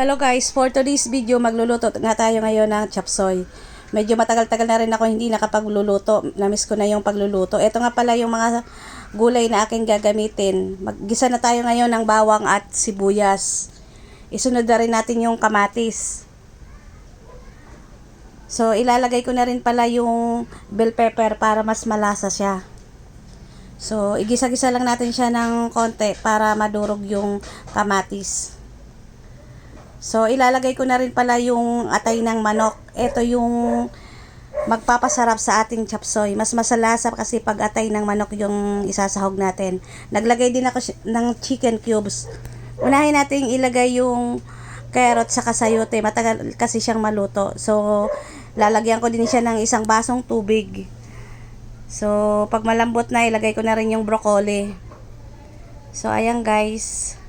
Hello guys, for today's video magluluto nga tayo ngayon ng chop suey. Medyo matagal-tagal na rin ako hindi nakapagluluto. Namiss ko na yung pagluluto. Ito nga pala yung mga gulay na aking gagamitin. Maggisa na tayo ngayon ng bawang at sibuyas. Isunod na rin natin yung kamatis. So ilalagay ko na rin pala yung bell pepper para mas malasa siya. So igisa-gisa lang natin siya ng konti para madurog yung kamatis. So, ilalagay ko na rin pala yung atay ng manok. Ito yung magpapasarap sa ating chop suey. Mas masalasa kasi pag atay ng manok yung isasahog natin. Naglagay din ako ng chicken cubes. Unahin natin ilagay yung carrot sa sayote. Matagal kasi siyang maluto. So, lalagyan ko din siya ng isang basong tubig. So, pag malambot na, ilagay ko na rin yung broccoli. So, ayan guys.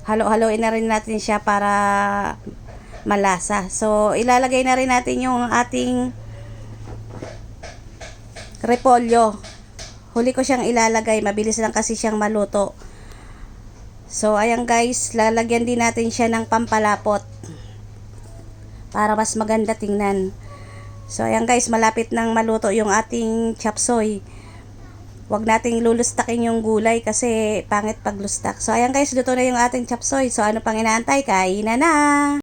Halo-haloin na rin natin siya para malasa. So, ilalagay na rin natin yung ating repolyo. Huli ko siyang ilalagay. Mabilis lang kasi siyang maluto. So, ayan guys. Lalagyan din natin siya ng pampalapot para mas maganda tingnan. So, ayan guys. Malapit nang maluto yung ating chop suey. Huwag nating lulustakin yung gulay kasi pangit pag lustak. So, ayan guys, luto na yung ating chop suey. So, ano pang inaantay? Kainan na!